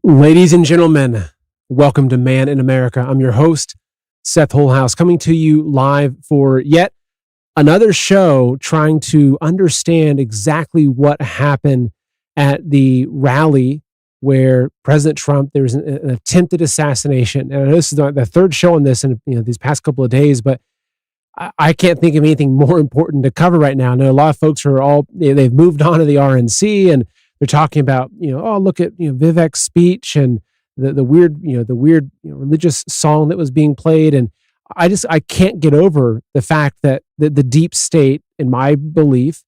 Ladies and gentlemen, welcome to Man in America. I'm your host, Seth Holhouse, coming to you live for yet another show trying to understand exactly what happened at the rally where President Trump, there was an attempted assassination. And I know this is the third show on this in these past couple of days, but I can't think of anything more important to cover right now. I know a lot of folks are they've moved on to the RNC and they're talking about, oh, look at Vivek's speech and the weird religious song that was being played, and I can't get over the fact that the deep state, in my belief,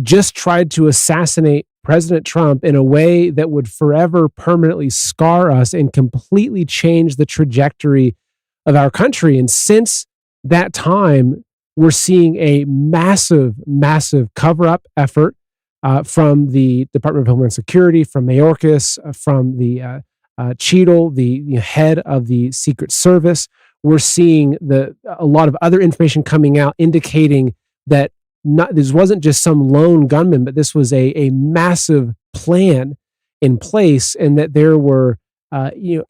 just tried to assassinate President Trump in a way that would forever permanently scar us and completely change the trajectory of our country. And since that time, we're seeing a massive cover-up effort from the Department of Homeland Security, from Mayorkas, from the Cheadle, the head of the Secret Service. We're seeing a lot of other information coming out indicating that this wasn't just some lone gunman, but this was a massive plan in place, and that there were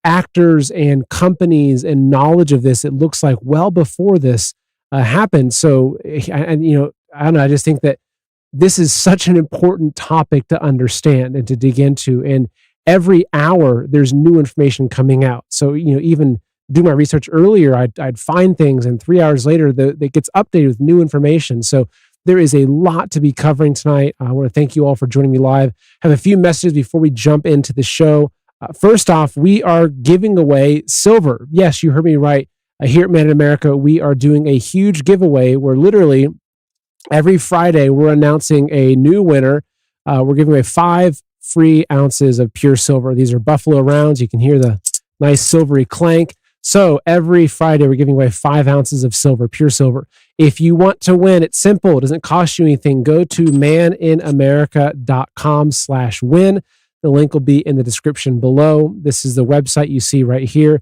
actors and companies and knowledge of this. It looks like well before this happened. So, I don't know. I just think that this is such an important topic to understand and to dig into. And every hour there's new information coming out. So, even do my research earlier, I'd find things, and 3 hours later, that gets updated with new information. So there is a lot to be covering tonight. I want to thank you all for joining me live. I have a few messages before we jump into the show. First off, we are giving away silver. Yes, you heard me right. Here at Man in America, we are doing a huge giveaway where literally every Friday, we're announcing a new winner. We're giving away 5 free ounces of pure silver. These are Buffalo rounds. You can hear the nice silvery clank. So every Friday, we're giving away 5 ounces of silver, pure silver. If you want to win, it's simple. It doesn't cost you anything. Go to maninamerica.com/win. The link will be in the description below. This is the website you see right here.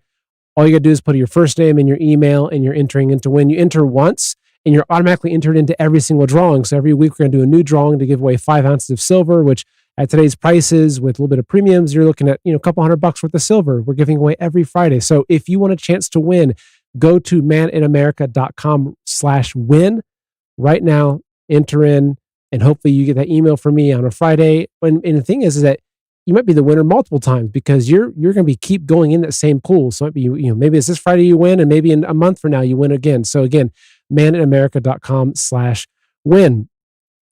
All you got to do is put your first name and your email, and you're entering into win. You enter once, and you're automatically entered into every single drawing. So every week we're going to do a new drawing to give away 5 ounces of silver, which at today's prices with a little bit of premiums, you're looking at a couple $100 worth of silver. We're giving away every Friday. So if you want a chance to win, go to maninamerica.com/win right now, enter in, and hopefully you get that email from me on a Friday. And the thing is that you might be the winner multiple times because you're going to keep going in that same pool. So it might be, maybe it's this Friday you win, and maybe in a month from now you win again. So again, maninamerica.com/win.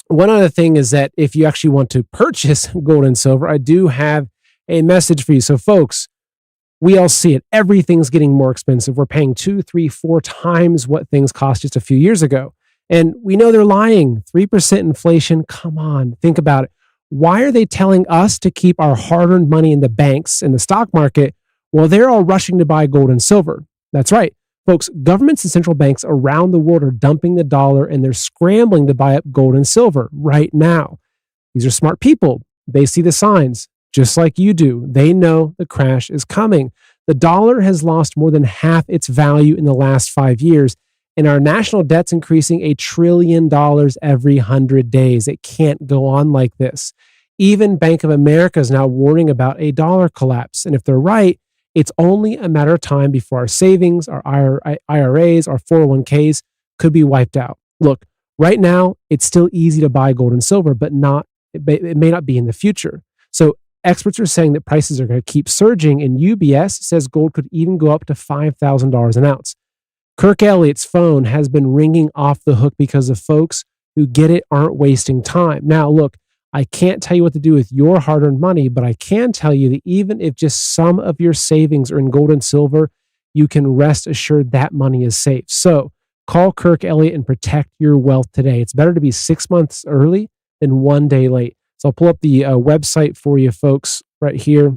One other thing is that if you actually want to purchase gold and silver, I do have a message for you. So folks, we all see it. Everything's getting more expensive. We're paying 2, 3, 4 times what things cost just a few years ago. And we know they're lying. 3% inflation. Come on, think about it. Why are they telling us to keep our hard-earned money in the banks and the stock market while they're all rushing to buy gold and silver? That's right. Folks, governments and central banks around the world are dumping the dollar, and they're scrambling to buy up gold and silver right now. These are smart people. They see the signs, just like you do. They know the crash is coming. The dollar has lost more than half its value in the last 5 years, and our national debt's increasing $1 trillion every 100 days. It can't go on like this. Even Bank of America is now warning about a dollar collapse. And if they're right, it's only a matter of time before our savings, our IRAs, our 401ks could be wiped out. Look, right now, it's still easy to buy gold and silver, but it may not be in the future. So experts are saying that prices are going to keep surging, and UBS says gold could even go up to $5,000 an ounce. Kirk Elliott's phone has been ringing off the hook because the folks who get it aren't wasting time. Now, look, I can't tell you what to do with your hard-earned money, but I can tell you that even if just some of your savings are in gold and silver, you can rest assured that money is safe. So call Kirk Elliott and protect your wealth today. It's better to be 6 months early than 1 day late. So I'll pull up the website for you folks right here.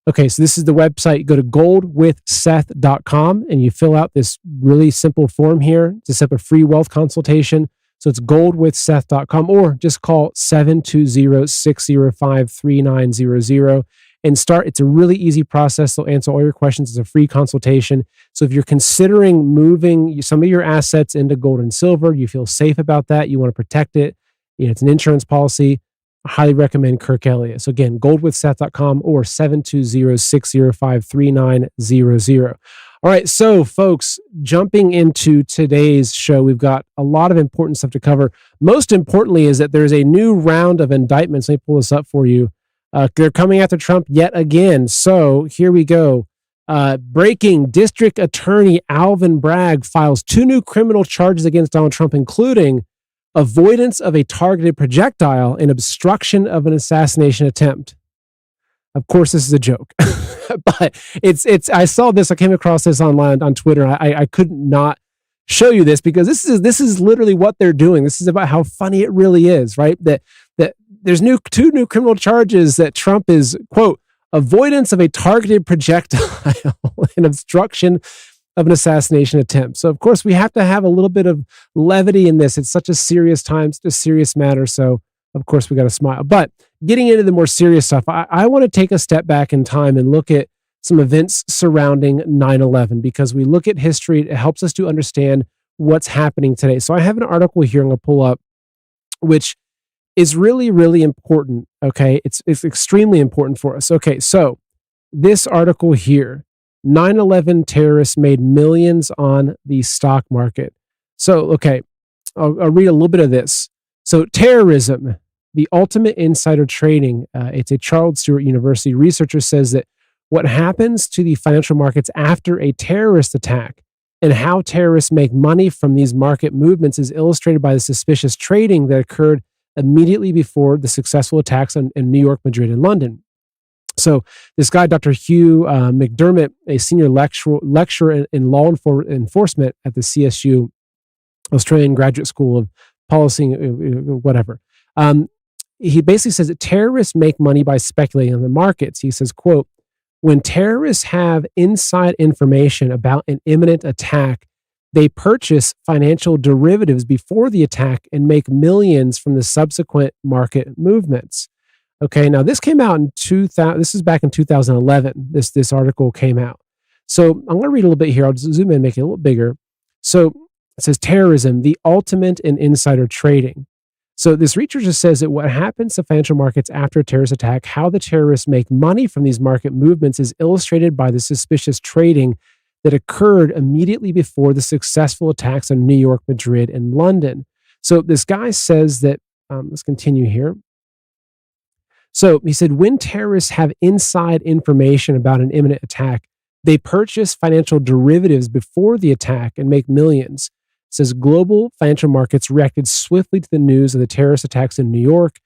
Okay, so this is the website. Go to goldwithseth.com and you fill out this really simple form here to set up a free wealth consultation. So it's goldwithseth.com, or just call 720-605-3900 and start. It's a really easy process. They'll answer all your questions. It's a free consultation. So if you're considering moving some of your assets into gold and silver, you feel safe about that, you want to protect it, it's an insurance policy, I highly recommend Kirk Elliott. So again, goldwithseth.com or 720-605-3900. All right, so folks, jumping into today's show, we've got a lot of important stuff to cover. Most importantly is that there's a new round of indictments. Let me pull this up for you. They're coming after Trump yet again. So here we go. Breaking: District Attorney Alvin Bragg files 2 new criminal charges against Donald Trump, including avoidance of a targeted projectile and obstruction of an assassination attempt. Of course, this is a joke, but it's. I saw this. I came across this online on Twitter. I could not show you this because this is literally what they're doing. This is about how funny it really is, right? That there's 2 new criminal charges that Trump is, quote, avoidance of a targeted projectile and obstruction of an assassination attempt. So, of course, we have to have a little bit of levity in this. It's such a serious time, such a serious matter. So, of course, we got to smile. But getting into the more serious stuff, I want to take a step back in time and look at some events surrounding 9/11 because we look at history. It helps us to understand what's happening today. So I have an article here I'm going to pull up, which is really, really important. Okay. It's extremely important for us. Okay. So this article here, 9/11 terrorists made millions on the stock market. So, okay, I'll read a little bit of this. So terrorism, the ultimate insider trading. It's a Charles Stewart University researcher says that what happens to the financial markets after a terrorist attack and how terrorists make money from these market movements is illustrated by the suspicious trading that occurred immediately before the successful attacks in New York, Madrid, and London. So this guy, Dr. Hugh McDermott, a senior lecturer in law enforcement at the CSU, Australian Graduate School of Policy, whatever. He basically says that terrorists make money by speculating on the markets. He says, quote, when terrorists have inside information about an imminent attack, they purchase financial derivatives before the attack and make millions from the subsequent market movements. Okay, now this came out in 2000. This is back in 2011. This article came out. So I'm going to read a little bit here. I'll just zoom in, make it a little bigger. So it says terrorism, the ultimate in insider trading. So this researcher says that what happens to financial markets after a terrorist attack, how the terrorists make money from these market movements is illustrated by the suspicious trading that occurred immediately before the successful attacks on New York, Madrid, and London. So this guy says that, let's continue here. So he said, when terrorists have inside information about an imminent attack, they purchase financial derivatives before the attack and make millions. It says global financial markets reacted swiftly to the news of the terrorist attacks in New York,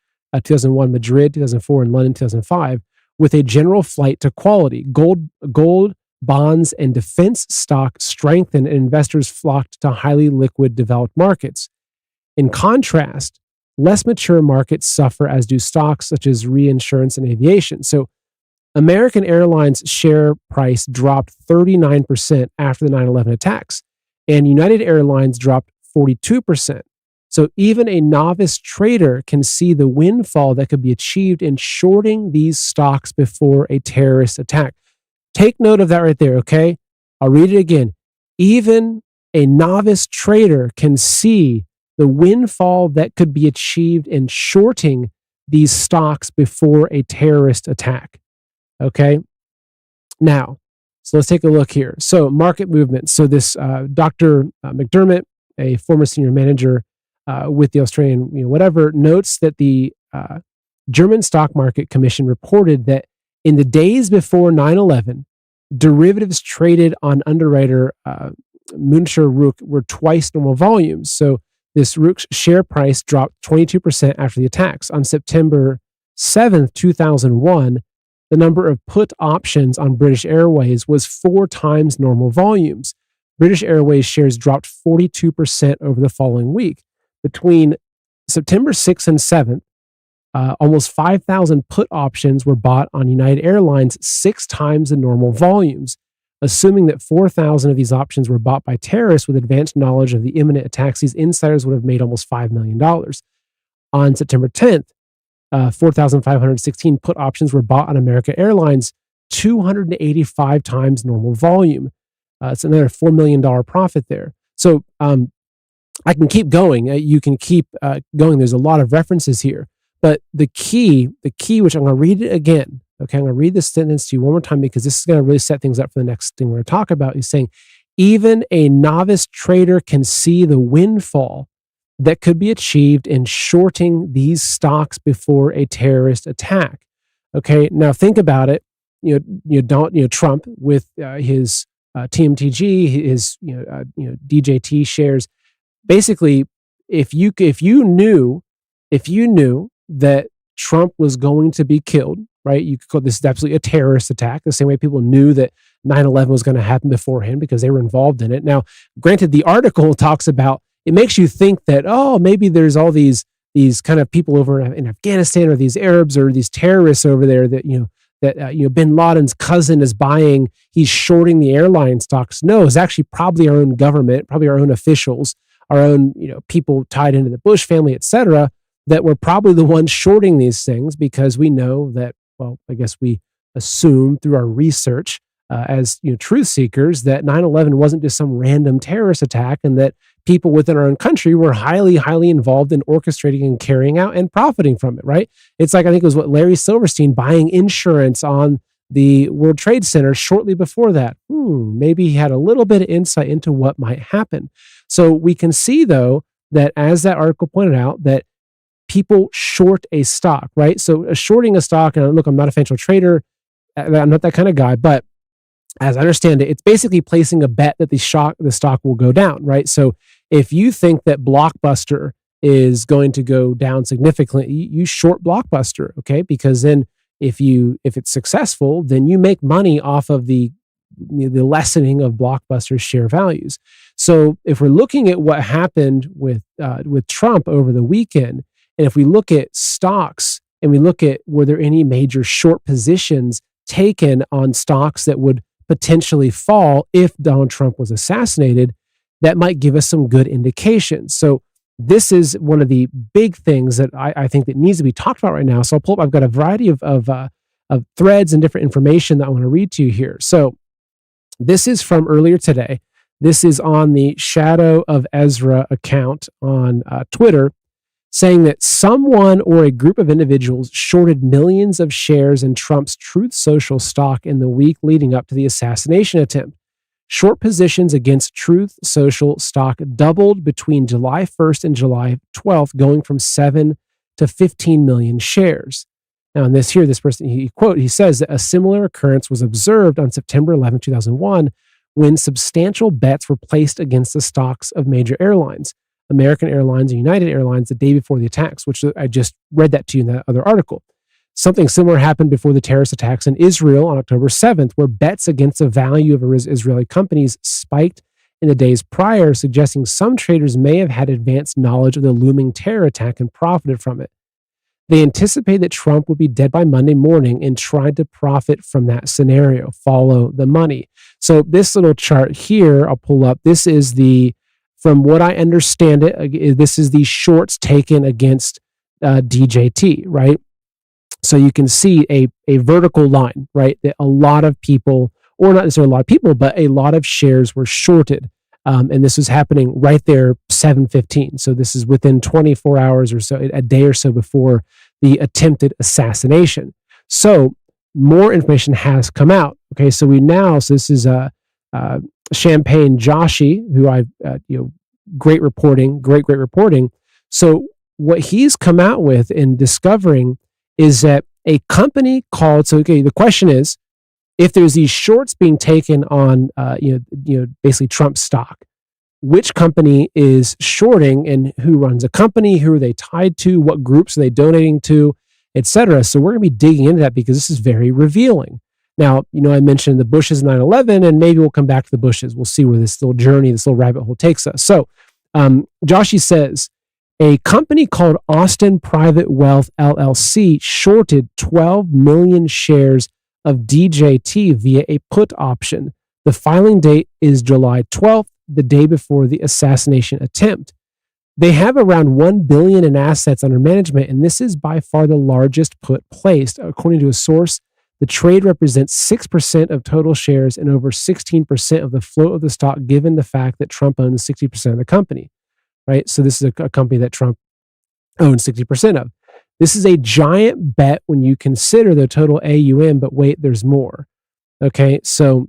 2001 Madrid, 2004 and London, 2005, with a general flight to quality. Gold, bonds, and defense stock strengthened and investors flocked to highly liquid developed markets. In contrast, less mature markets suffer, as do stocks such as reinsurance and aviation. So American Airlines share price dropped 39% after the 9/11 attacks, and United Airlines dropped 42%. So even a novice trader can see the windfall that could be achieved in shorting these stocks before a terrorist attack. Take note of that right there, okay? I'll read it again. Even a novice trader can see the windfall that could be achieved in shorting these stocks before a terrorist attack. Okay. Now, so let's take a look here. So market movement. So this Dr. McDermott, a former senior manager with the Australian, whatever, notes that the German Stock Market Commission reported that in the days before 9/11, derivatives traded on underwriter Manchurian were twice normal volumes. So this Rook's share price dropped 22% after the attacks. On September 7th, 2001, the number of put options on British Airways was 4 times normal volumes. British Airways shares dropped 42% over the following week. Between September 6th and 7th, almost 5,000 put options were bought on United Airlines, 6 times the normal volumes. Assuming that 4,000 of these options were bought by terrorists with advanced knowledge of the imminent attacks, these insiders would have made almost $5 million. On September 10th, 4,516 put options were bought on American Airlines, 285 times normal volume. It's another $4 million profit there. So I can keep going. You can keep going. There's a lot of references here. But the key, which I'm going to read it again. Okay, I'm going to read this sentence to you one more time because this is going to really set things up for the next thing we're going to talk about. He's saying, even a novice trader can see the windfall that could be achieved in shorting these stocks before a terrorist attack. Okay, now think about it. Trump with his TMTG, his DJT shares. Basically, if you knew that Trump was going to be killed, right? You could call this absolutely a terrorist attack, the same way people knew that 9/11 was going to happen beforehand because they were involved in it. Now, granted, the article talks about, it makes you think that, oh, maybe there's all these kind of people over in Afghanistan, or these Arabs or these terrorists over there that bin Laden's cousin is buying, he's shorting the airline stocks. No, it's actually probably our own government, probably our own officials, our own people tied into the Bush family, et cetera, that were probably the ones shorting these things, because we know that, well, I guess we assume through our research as truth seekers that 9/11 wasn't just some random terrorist attack, and that people within our own country were highly, highly involved in orchestrating and carrying out and profiting from it, right? It's like, I think it was Larry Silverstein buying insurance on the World Trade Center shortly before that. Maybe he had a little bit of insight into what might happen. So we can see, though, that as that article pointed out, that people short a stock, right? So shorting a stock, and look, I'm not a financial trader, I'm not that kind of guy, but as I understand it, it's basically placing a bet that the stock will go down, right? So if you think that Blockbuster is going to go down significantly, you short Blockbuster, okay? Because then if it's successful, then you make money off of the lessening of Blockbuster's share values. So if we're looking at what happened with Trump over the weekend, and if we look at stocks and we look at, were there any major short positions taken on stocks that would potentially fall if Donald Trump was assassinated, that might give us some good indications. So this is one of the big things that I think that needs to be talked about right now. So I've got a variety of threads and different information that I want to read to you here. So this is from earlier today. This is on the Shadow of Ezra account on Twitter, saying that someone or a group of individuals shorted millions of shares in Trump's Truth Social stock in the week leading up to the assassination attempt. Short positions against Truth Social stock doubled between July 1st and July 12th, going from 7 to 15 million shares. Now, in this person, he says that a similar occurrence was observed on September 11, 2001, when substantial bets were placed against the stocks of major airlines, American Airlines and United Airlines, the day before the attacks, which I just read that to you in that other article. Something similar happened before the terrorist attacks in Israel on October 7th, where bets against the value of Israeli companies spiked in the days prior, suggesting some traders may have had advanced knowledge of the looming terror attack and profited from it. They anticipated that Trump would be dead by Monday morning and tried to profit from that scenario, follow the money. So this little chart here, I'll pull up, this is from what I understand it, this is the shorts taken against DJT, right? So you can see a vertical line, right? That a lot of people, or not necessarily a lot of people, but a lot of shares were shorted. And this was happening right there, 7:15. So this is within 24 hours or so, a day or so before the attempted assassination. So more information has come out. Okay, so this is Champagne Joshi, who great reporting. So what he's come out with in discovering is that a company called, the question is, if there's these shorts being taken on, basically Trump's stock, which company is shorting and who runs a company, who are they tied to, what groups are they donating to, et cetera. So we're going to be digging into that because this is very revealing. Now, I mentioned the Bushes 9/11, and maybe we'll come back to the Bushes. We'll see where this little journey, this little rabbit hole takes us. So Joshi says, a company called Austin Private Wealth LLC shorted 12 million shares of DJT via a put option. The filing date is July 12th, the day before the assassination attempt. They have around $1 billion in assets under management, and this is by far the largest put placed. According to a source, the trade represents 6% of total shares and over 16% of the float of the stock, given the fact that Trump owns 60% of the company, right? So this is a company that Trump owns 60% of. This is a giant bet when you consider the total AUM, but wait, there's more. Okay, so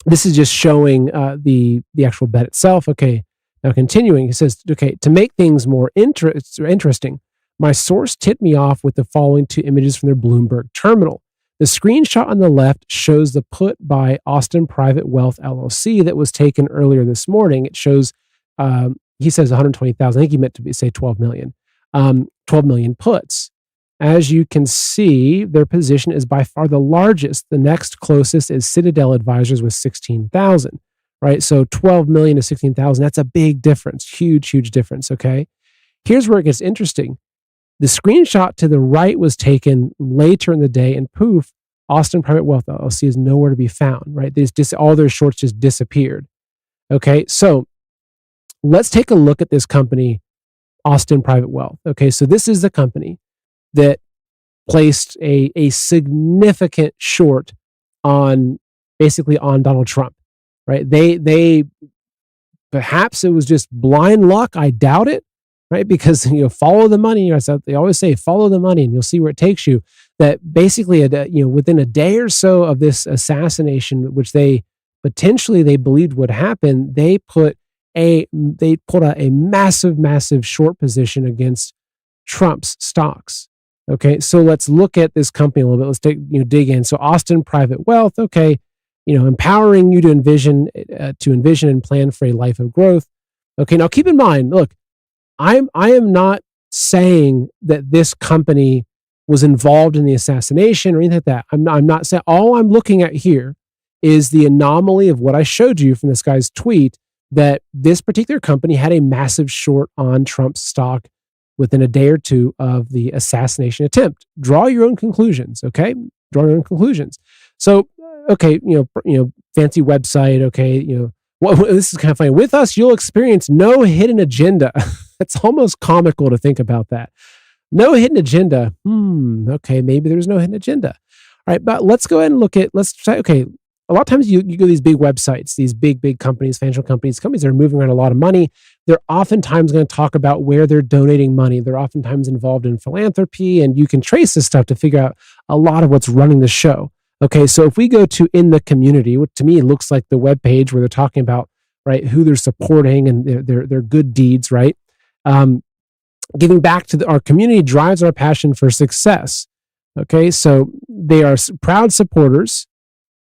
this is just showing the actual bet itself. Okay, now continuing, it says, okay, to make things more interesting, my source tipped me off with the following two images from their Bloomberg terminal. The screenshot on the left shows the put by Austin Private Wealth LLC that was taken earlier this morning. It shows, he says 120,000. I think he meant to say 12 million. 12 million puts. As you can see, their position is by far the largest. The next closest is Citadel Advisors with 16,000, right? So 12 million to 16,000, that's a big difference. Huge, huge difference, okay? Here's where it gets interesting. The screenshot to the right was taken later in the day, and poof, Austin Private Wealth LLC is nowhere to be found, right? All their shorts just disappeared. Okay, so let's take a look at this company, Austin Private Wealth. Okay, so this is the company that placed a significant short on Donald Trump, right? They perhaps it was just blind luck. I doubt it, right? Because follow the money. They always say follow the money, and you'll see where it takes you. That basically, within a day or so of this assassination, which they believed would happen, they put out a massive short position against Trump's stocks. Okay, so let's look at this company a little bit. Let's dig in. So Austin Private Wealth, okay, empowering you to envision and plan for a life of growth. Okay, now keep in mind, look, I am not saying that this company was involved in the assassination or anything like that. I'm not saying. All I'm looking at here is the anomaly of what I showed you from this guy's tweet, that this particular company had a massive short on Trump's stock within a day or two of the assassination attempt. Draw your own conclusions, okay? Draw your own conclusions. So, okay, fancy website, okay, this is kind of funny. With us, you'll experience no hidden agenda. It's almost comical to think about that. No hidden agenda. Okay, maybe there's no hidden agenda. All right, but let's go ahead and let's try, okay, a lot of times you go to these big websites, these big companies, financial companies that are moving around a lot of money. They're oftentimes going to talk about where they're donating money. They're oftentimes involved in philanthropy, and you can trace this stuff to figure out a lot of what's running the show. Okay, so if we go to In the Community, which to me looks like the webpage where they're talking about, right, who they're supporting and their good deeds, right? Giving back to our community drives our passion for success. Okay, so they are proud supporters,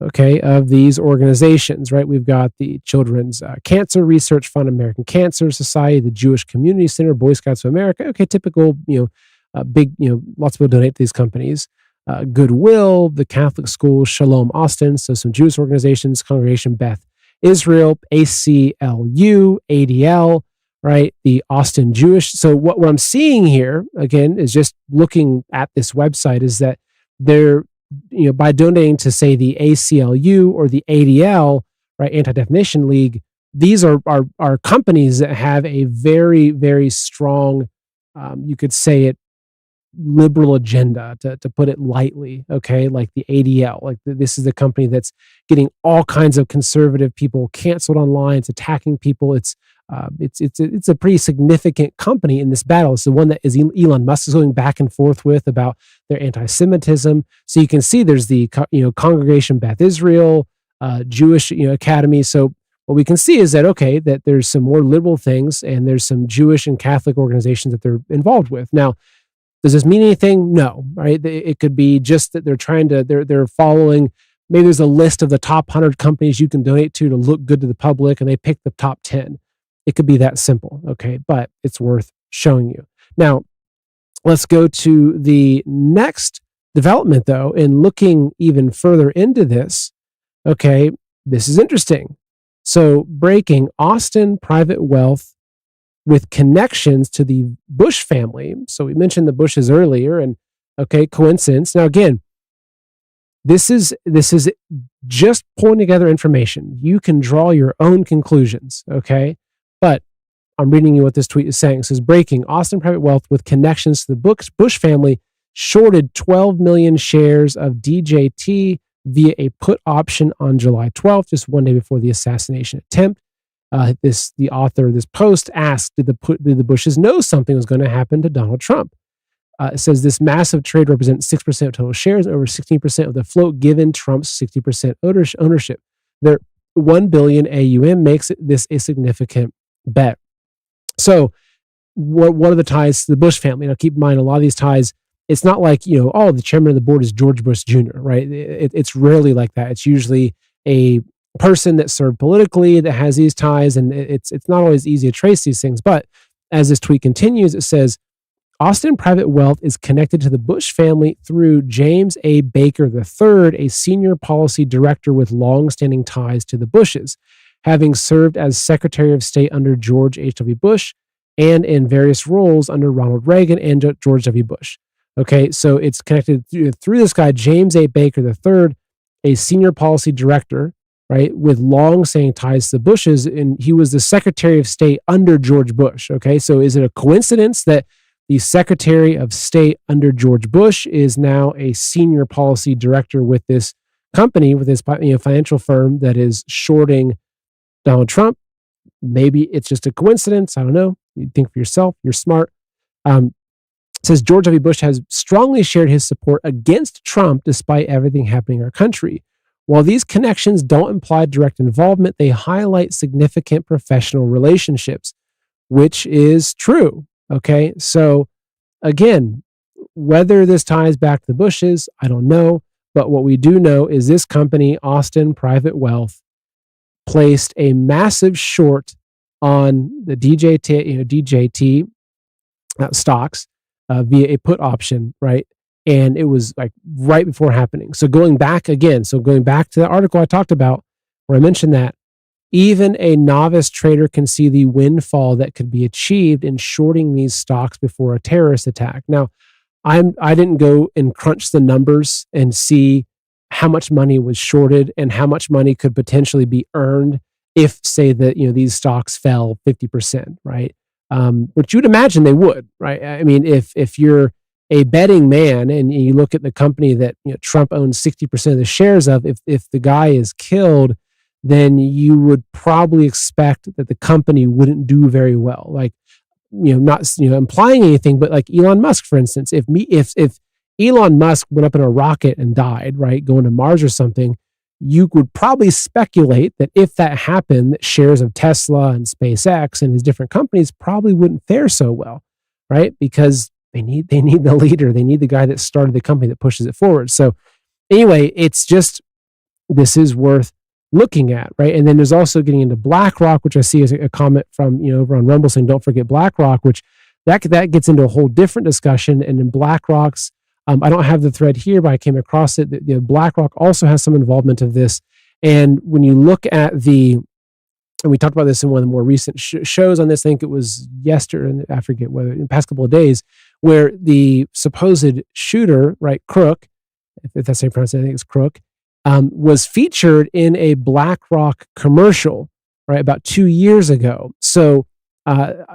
okay, of these organizations, right? We've got the Children's Cancer Research Fund, American Cancer Society, the Jewish Community Center, Boy Scouts of America. Okay, typical, big, lots of people donate to these companies. Goodwill, the Catholic School, Shalom Austin, so some Jewish organizations, Congregation Beth Israel, ACLU, ADL, right? The Austin Jewish. So what I'm seeing here, again, is just looking at this website, is that they're, by donating to, say, the ACLU or the ADL, right, Anti-Defamation League, these are companies that have a very, very strong, you could say it, liberal agenda, to put it lightly, okay? Like the ADL, like this is the company that's getting all kinds of conservative people canceled online. It's attacking people. It's a pretty significant company in this battle. It's the one that is Elon Musk is going back and forth with about their anti-Semitism. So you can see there's the Congregation Beth Israel, Jewish Academy. So what we can see is that, okay, that there's some more liberal things, and there's some Jewish and Catholic organizations that they're involved with. Now, does this mean anything? No, right? It could be just that they're following, maybe there's a list of the top 100 companies you can donate to look good to the public, and they pick the top 10. It could be that simple, okay? But it's worth showing you. Now, let's go to the next development, though, and looking even further into this, okay, this is interesting. So, breaking: Austin Private Wealth with connections to the Bush family. So we mentioned the Bushes earlier, and okay, coincidence. Now again, this is just pulling together information. You can draw your own conclusions, okay? But I'm reading you what this tweet is saying. It says, breaking: Austin Private Wealth with connections to the Bush family shorted 12 million shares of DJT via a put option on July 12th, just one day before the assassination attempt. The author of this post asked, did the Bushes know something was going to happen to Donald Trump? It says this massive trade represents 6% of total shares and over 16% of the float, given Trump's 60% ownership. Their 1 billion AUM makes this a significant bet. So what are the ties to the Bush family? Now, keep in mind, a lot of these ties, it's not like, the chairman of the board is George Bush Jr., right? It's rarely like that. It's usually a person that served politically that has these ties, and it's not always easy to trace these things. But as this tweet continues, it says, Austin Private Wealth is connected to the Bush family through James A. Baker III, a senior policy director with long-standing ties to the Bushes, having served as Secretary of State under George H.W. Bush and in various roles under Ronald Reagan and George W. Bush. Okay, so it's connected through this guy, James A. Baker III, a senior policy director, right, with long-standing ties to the Bushes, and he was the Secretary of State under George Bush. Okay, so is it a coincidence that the Secretary of State under George Bush is now a senior policy director with this company, with this financial firm that is shorting Donald Trump? Maybe it's just a coincidence. I don't know. You think for yourself. You're smart. It says George W. Bush has strongly shared his support against Trump despite everything happening in our country. While these connections don't imply direct involvement, they highlight significant professional relationships, which is true. Okay, so again, whether this ties back to the Bushes, I don't know. But what we do know is this company, Austin Private Wealth, placed a massive short on the DJT stocks via a put option, right? And it was like right before happening. So going back to the article I talked about, where I mentioned that even a novice trader can see the windfall that could be achieved in shorting these stocks before a terrorist attack. Now, I didn't go and crunch the numbers and see how much money was shorted and how much money could potentially be earned if, say, that these stocks fell 50%, right? Which you would imagine they would, right? I mean, if you're a betting man and you look at the company that Trump owns 60% of the shares of, if the guy is killed, then you would probably expect that the company wouldn't do very well. Like, not implying anything, but like Elon Musk, for instance, if Elon Musk went up in a rocket and died, right, going to Mars or something, you would probably speculate that if that happened, that shares of Tesla and SpaceX and his different companies probably wouldn't fare so well, right? Because they need the leader, they need the guy that started the company that pushes it forward. So anyway, this is worth looking at, right? And then there's also getting into BlackRock, which I see as a comment from over on Rumble saying, don't forget BlackRock, which that gets into a whole different discussion. And in BlackRock's, I don't have the thread here, but I came across it. BlackRock also has some involvement of this. And when you look at and we talked about this in one of the more recent shows on this, I think it was yesterday, I forget whether in the past couple of days, where the supposed shooter, right, Crook, if that's how you pronounce it, I think it's Crook, was featured in a BlackRock commercial, right, about 2 years ago. So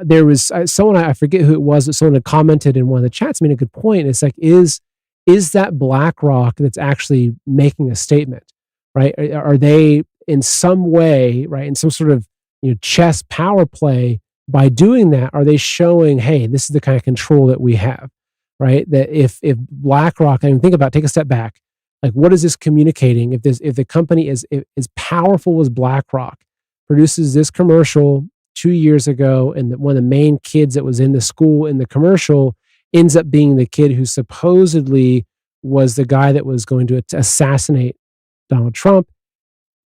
there was someone, I forget who it was, but someone had commented in one of the chats, made a good point. It's like, is that BlackRock that's actually making a statement, right? Are they in some way, right, in some sort of chess power play by doing that? Are they showing, hey, this is the kind of control that we have, right? That if BlackRock, I mean, take a step back. Like, what is this communicating? If the company is as powerful as BlackRock produces this commercial 2 years ago, and that one of the main kids that was in the school in the commercial ends up being the kid who supposedly was the guy that was going to assassinate Donald Trump,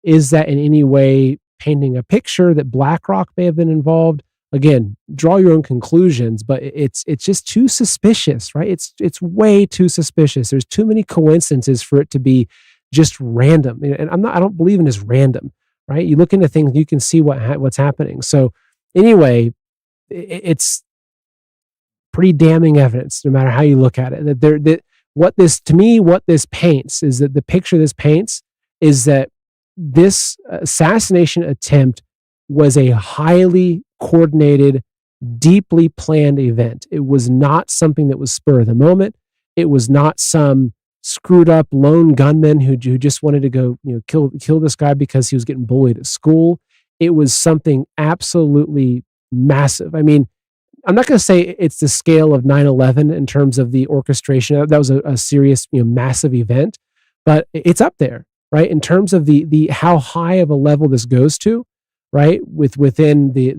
is that in any way painting a picture that BlackRock may have been involved? Again, draw your own conclusions, but it's just too suspicious, right? It's way too suspicious. There's too many coincidences for it to be just random. And I don't believe in this random, right? You look into things, you can see what's happening. So anyway, it's pretty damning evidence, no matter how you look at it. What this paints is that the picture this paints is that this assassination attempt was a highly coordinated, deeply planned event. It was not something that was spur of the moment. It was not some screwed up lone gunman who just wanted to go, kill this guy because he was getting bullied at school. It was something absolutely massive. I mean, I'm not going to say it's the scale of 9/11 in terms of the orchestration. That was a serious, massive event, but it's up there, right? In terms of the how high of a level this goes to, right? Within the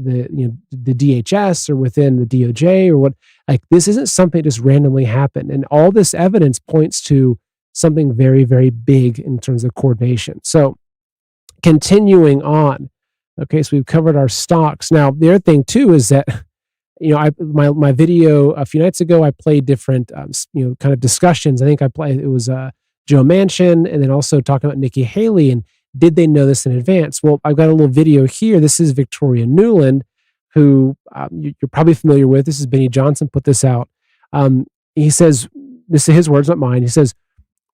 DHS or within the DOJ or what, like this isn't something that just randomly happened. And all this evidence points to something very, very big in terms of coordination. So continuing on. Okay, so we've covered our stocks. Now, the other thing too is that, my video a few nights ago, I played different, kind of discussions. I think it was Joe Manchin, and then also talking about Nikki Haley, and did they know this in advance? Well, I've got a little video here. This is Victoria Nuland, who you're probably familiar with. This is Benny Johnson put this out. He says, this is his words, not mine. He says,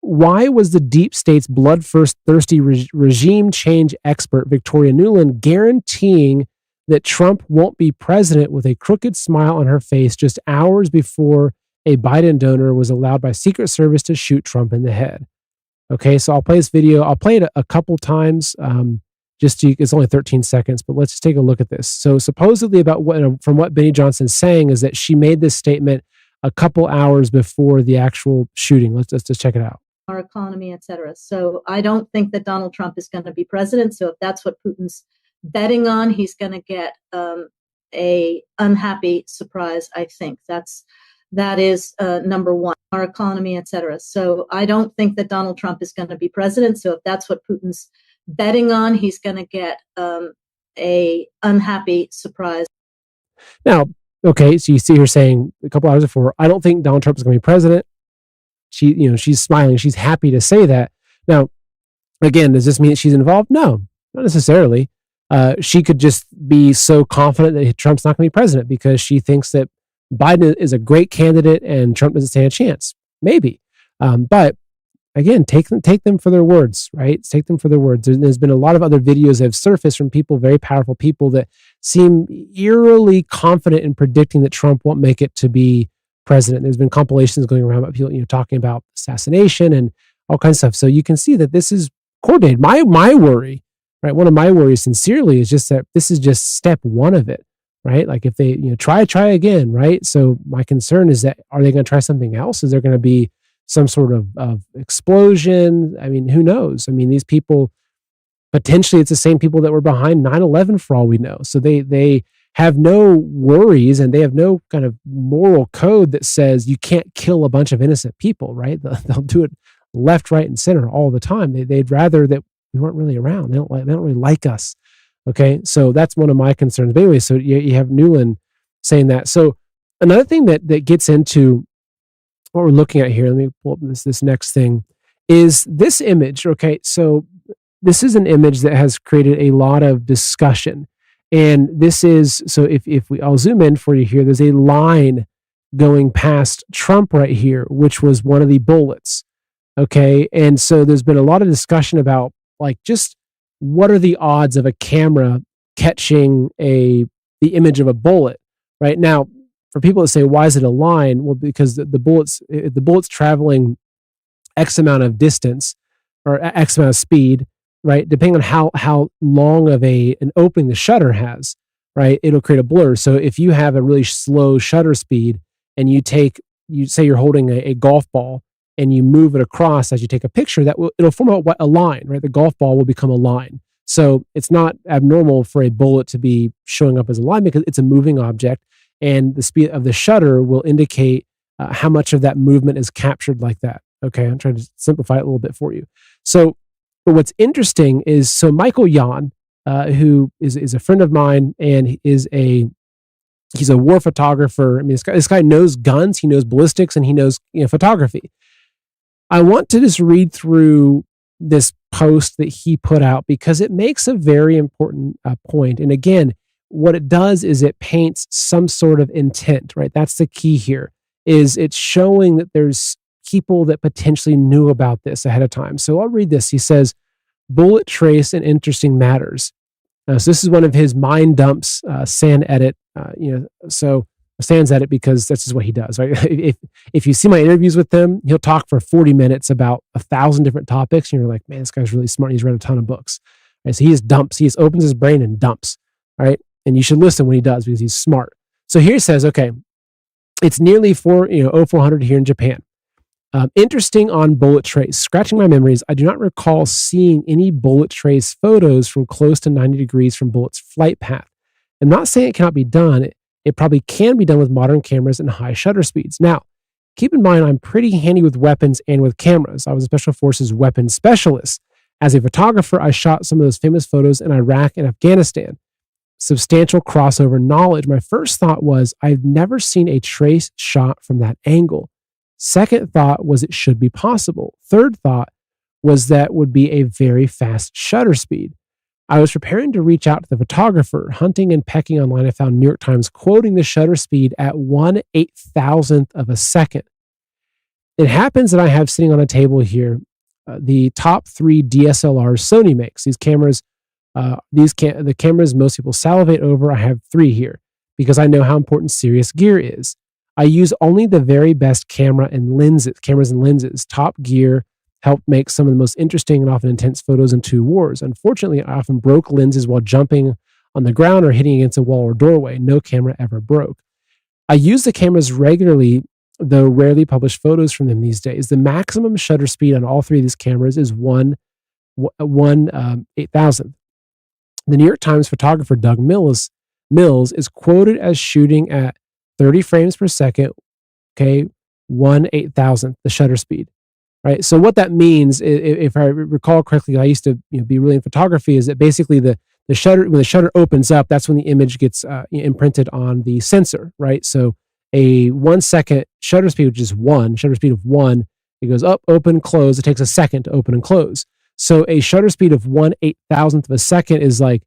why was the deep state's bloodthirsty regime change expert Victoria Nuland guaranteeing that Trump won't be president with a crooked smile on her face just hours before a Biden donor was allowed by Secret Service to shoot Trump in the head? Okay, so I'll play this video. I'll play it a couple times. It's only 13 seconds, but let's just take a look at this. So supposedly from what Benny Johnson's saying is that she made this statement a couple hours before the actual shooting. Let's just check it out. Our economy, et cetera. So I don't think that Donald Trump is going to be president. So if that's what Putin's betting on, he's going to get a unhappy surprise. I think that is number one. Our economy, et cetera. So I don't think that Donald Trump is going to be president. So if that's what Putin's betting on, he's going to get a unhappy surprise. Now, okay, so you see her saying a couple hours before, I don't think Donald Trump is going to be president. She's smiling. She's happy to say that. Now, again, does this mean that she's involved? No, not necessarily. She could just be so confident that Trump's not going to be president because she thinks that Biden is a great candidate and Trump doesn't stand a chance. Maybe. But again, take them for their words, right? Take them for their words. There's been a lot of other videos that have surfaced from people, very powerful people that seem eerily confident in predicting that Trump won't make it to be president. There's been compilations going around about people, talking about assassination and all kinds of stuff. So you can see that this is coordinated. My worry, right? One of my worries sincerely is just that this is just step one of it, right? Like if they, try again, right? So my concern is that, are they going to try something else? Is there going to be some sort of explosion? I mean, who knows? I mean, these people, potentially it's the same people that were behind 9/11 for all we know. So they have no worries and they have no kind of moral code that says you can't kill a bunch of innocent people, right? They'll do it left, right, and center all the time. They'd rather that we weren't really around. They don't really like us. Okay, so that's one of my concerns. But anyway, so you have Nuland saying that. So another thing that gets into what we're looking at here, let me pull up this next thing, is this image. Okay, so this is an image that has created a lot of discussion. And this is, so I'll zoom in for you here, there's a line going past Trump right here, which was one of the bullets. Okay, and so there's been a lot of discussion about like just what are the odds of a camera catching the image of a bullet, right? Now, for people that say, why is it a line? Well, because the bullet's traveling X amount of distance or X amount of speed, right? Depending on how long of an opening the shutter has, right? It'll create a blur. So if you have a really slow shutter speed and you say you're holding a golf ball and you move it across as you take a picture, it'll form a line, right? The golf ball will become a line. So it's not abnormal for a bullet to be showing up as a line because it's a moving object, and the speed of the shutter will indicate how much of that movement is captured like that. Okay, I'm trying to simplify it a little bit for you. So, but what's interesting is, so Michael Yon, who is a friend of mine and he's a war photographer. I mean, this guy knows guns, he knows ballistics, and he knows photography. I want to just read through this post that he put out because it makes a very important point. And again, what it does is it paints some sort of intent, right? That's the key here, is it's showing that there's people that potentially knew about this ahead of time. So I'll read this. He says, bullet trace and interesting matters. So this is one of his mind dumps, sand edit. So sans edit because that's just what he does, right? If you see my interviews with him, he'll talk for 40 minutes about 1,000 different topics, and you're like, man, this guy's really smart. He's read a ton of books. Right? So he just dumps. He just opens his brain and dumps, right? And you should listen when he does because he's smart. So here it says, okay, it's nearly 400 here in Japan. Interesting on bullet trace. Scratching my memories, I do not recall seeing any bullet trace photos from close to 90 degrees from bullet's flight path. I'm not saying it cannot be done. It probably can be done with modern cameras and high shutter speeds. Now, keep in mind, I'm pretty handy with weapons and with cameras. I was a Special Forces weapons specialist. As a photographer, I shot some of those famous photos in Iraq and Afghanistan. Substantial crossover knowledge. My first thought was, I've never seen a trace shot from that angle. Second thought was it should be possible. Third thought was that would be a very fast shutter speed. I was preparing to reach out to the photographer. Hunting and pecking online, I found New York Times quoting the shutter speed at 1/8,000th of a second. It happens that I have sitting on a table here the top 3 DSLRs Sony makes. These cameras, the cameras most people salivate over, I have 3 here because I know how important serious gear is. I use only the very best cameras and lenses. Top Gear helped make some of the most interesting and often intense photos in 2 wars. Unfortunately, I often broke lenses while jumping on the ground or hitting against a wall or doorway. No camera ever broke. I use the cameras regularly, though rarely publish photos from them these days. The maximum shutter speed on all 3 of these cameras is 1/8,000th. The New York Times photographer Doug Mills is quoted as shooting at 30 frames per second, okay, 1/8,000th, the shutter speed, right? So what that means, if I recall correctly, I used to be really in photography, is that basically the shutter, when the shutter opens up, that's when the image gets imprinted on the sensor, right? So a 1 second shutter speed, which is shutter speed of 1, it goes up, open, close. It takes a second to open and close. So a shutter speed of 1/8,000th of a second is like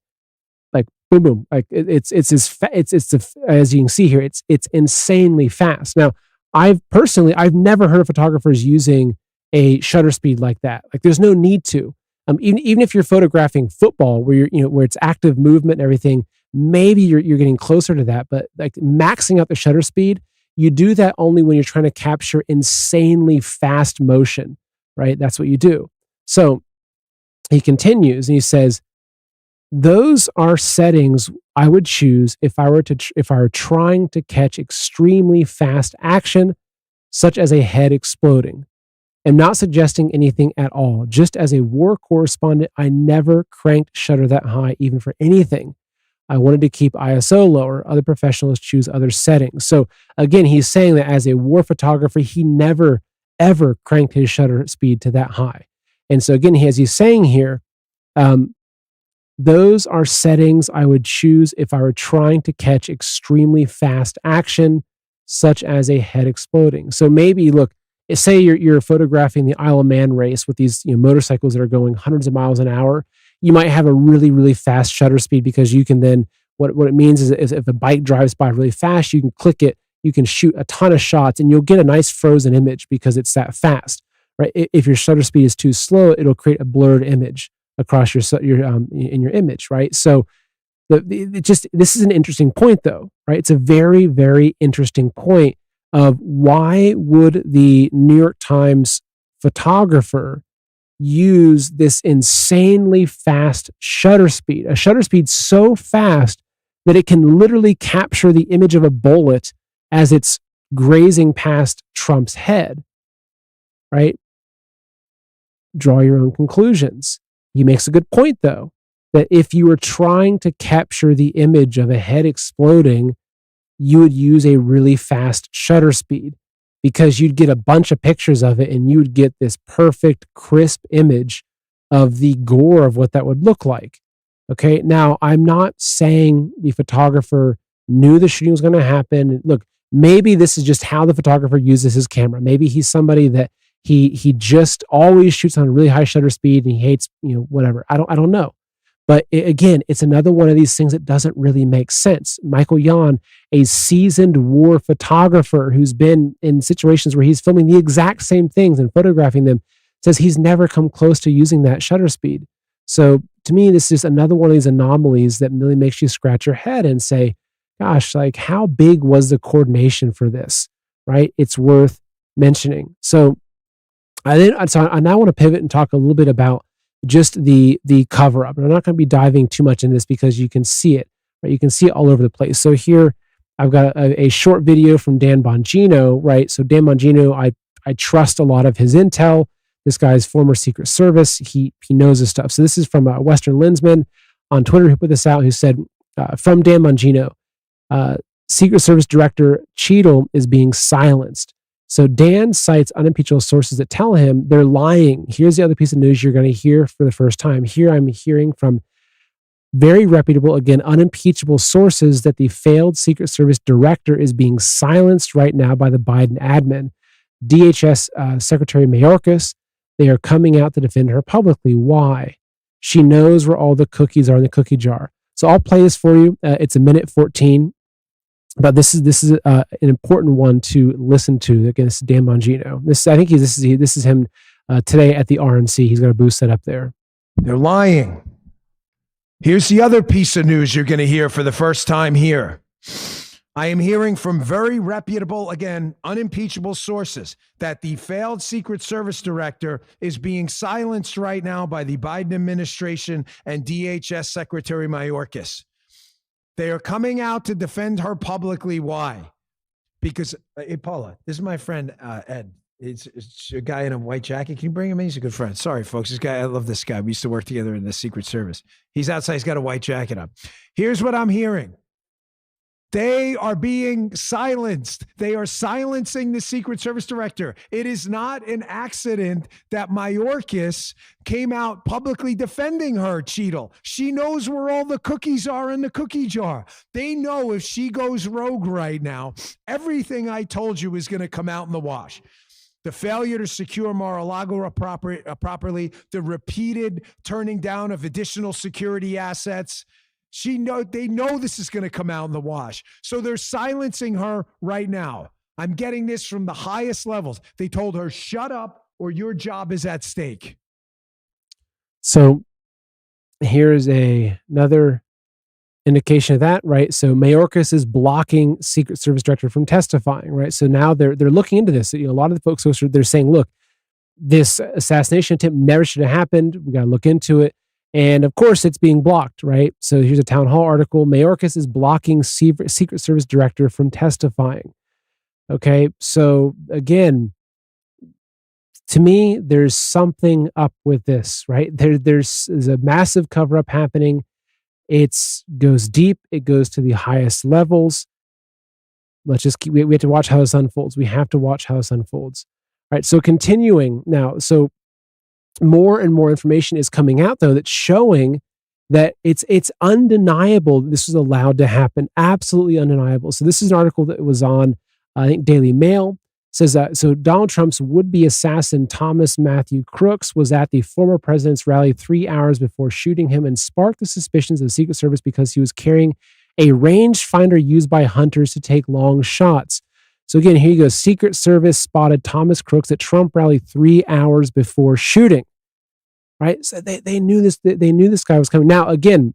boom, boom. Like as you can see here, it's insanely fast. Now, I've never heard of photographers using a shutter speed like that. Like there's no need to. Even if you're photographing football, where where it's active movement and everything, maybe you're getting closer to that. But like maxing out the shutter speed, you do that only when you're trying to capture insanely fast motion, right? That's what you do. So he continues and he says, those are settings I would choose if I were trying to catch extremely fast action, such as a head exploding. I'm not suggesting anything at all. Just as a war correspondent, I never cranked shutter that high, even for anything. I wanted to keep ISO lower. Other professionals choose other settings. So again, he's saying that as a war photographer, he never, ever cranked his shutter speed to that high. And so again, as he's saying here, those are settings I would choose if I were trying to catch extremely fast action, such as a head exploding. So maybe, look, say you're photographing the Isle of Man race with these motorcycles that are going hundreds of miles an hour. You might have a really, really fast shutter speed because you can then, what it means is if a bike drives by really fast, you can click it, you can shoot a ton of shots, and you'll get a nice frozen image because it's that fast, right? If your shutter speed is too slow, it'll create a blurred image across in your image, right? So this is an interesting point, though, right? It's a very, very interesting point of why would the New York Times photographer use this insanely fast shutter speed, a shutter speed so fast that it can literally capture the image of a bullet as it's grazing past Trump's head, right? Draw your own conclusions. He makes a good point, though, that if you were trying to capture the image of a head exploding, you would use a really fast shutter speed because you'd get a bunch of pictures of it and you would get this perfect, crisp image of the gore of what that would look like. Okay, now I'm not saying the photographer knew the shooting was going to happen. Look, maybe this is just how the photographer uses his camera. Maybe he's somebody that he just always shoots on a really high shutter speed and he hates, whatever. I don't know. But again, it's another one of these things that doesn't really make sense. Michael Yon, a seasoned war photographer who's been in situations where he's filming the exact same things and photographing them, says he's never come close to using that shutter speed. So to me, this is another one of these anomalies that really makes you scratch your head and say, gosh, like how big was the coordination for this, right? It's worth mentioning. So I now want to pivot and talk a little bit about just the cover up. And I'm not going to be diving too much into this because you can see it, right? You can see it all over the place. So here I've got a short video from Dan Bongino, right? So Dan Bongino, I trust a lot of his intel. This guy's former Secret Service. He knows his stuff. So this is from Western Lensman on Twitter, who put this out, who said, from Dan Bongino, Secret Service Director Cheadle is being silenced. So Dan cites unimpeachable sources that tell him they're lying. Here's the other piece of news you're going to hear for the first time. Here I'm hearing from very reputable, again, unimpeachable sources that the failed Secret Service director is being silenced right now by the Biden admin. DHS Secretary Mayorkas, they are coming out to defend her publicly. Why? She knows where all the cookies are in the cookie jar. So I'll play this for you. It's a minute 14. But this is an important one to listen to. Again, this is Dan Bongino. This is him today at the RNC. He's got a booth set up there. They're lying. Here's the other piece of news you're going to hear for the first time here. I am hearing from very reputable, again, unimpeachable sources that the failed Secret Service director is being silenced right now by the Biden administration and DHS Secretary Mayorkas. They are coming out to defend her publicly. Why? Because, hey, Paula, this is my friend, Ed. It's a guy in a white jacket. Can you bring him in? He's a good friend. Sorry, folks. This guy, I love this guy. We used to work together in the Secret Service. He's outside. He's got a white jacket on. Here's what I'm hearing. They are being silenced. They are silencing the Secret Service director. It is not an accident that Mayorkas came out publicly defending her, Cheadle. She knows where all the cookies are in the cookie jar. They know if she goes rogue right now, everything I told you is going to come out in the wash. The failure to secure Mar-a-Lago properly, the repeated turning down of additional security assets. They know this is going to come out in the wash. So they're silencing her right now. I'm getting this from the highest levels. They told her, shut up or your job is at stake. So here's another indication of that, right? So Mayorkas is blocking Secret Service director from testifying, right? So now they're looking into this. A lot of the folks, they're saying, look, this assassination attempt never should have happened. We got to look into it. And of course, it's being blocked, right? So here's a town hall article. Mayorkas is blocking Secret Service director from testifying. Okay, so again, to me, there's something up with this, right? There's a massive cover-up happening. It goes deep. It goes to the highest levels. We have to watch how this unfolds. We have to watch how this unfolds. All right, so continuing now. So more and more information is coming out, though, that's showing that it's undeniable this was allowed to happen. Absolutely undeniable. So this is an article that was on, I think, Daily Mail. It says, so Donald Trump's would-be assassin Thomas Matthew Crooks was at the former president's rally 3 hours before shooting him and sparked the suspicions of the Secret Service because he was carrying a rangefinder used by hunters to take long shots. So again, here you go. Secret Service spotted Thomas Crooks at Trump rally 3 hours before shooting. Right? So they knew this. They knew this guy was coming. Now, again,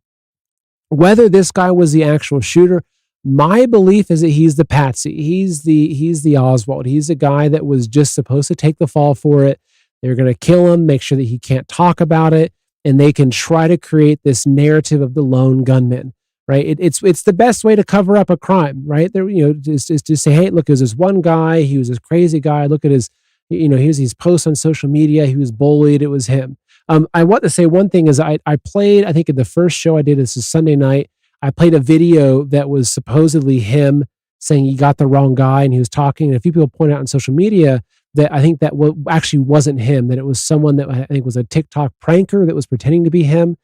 whether this guy was the actual shooter, my belief is that he's the patsy. He's the Oswald. He's the guy that was just supposed to take the fall for it. They're going to kill him, make sure that he can't talk about it, and they can try to create this narrative of the lone gunman. Right? It's the best way to cover up a crime, right? There, is to say, hey, look, there's this one guy. He was this crazy guy. Look at his, here's these posts on social media. He was bullied. It was him. I want to say one thing is I played, I think in the first show I did, this is Sunday night, I played a video that was supposedly him saying he got the wrong guy and he was talking. And a few people pointed out on social media that I think that actually wasn't him, that it was someone that I think was a TikTok pranker that was pretending to be him.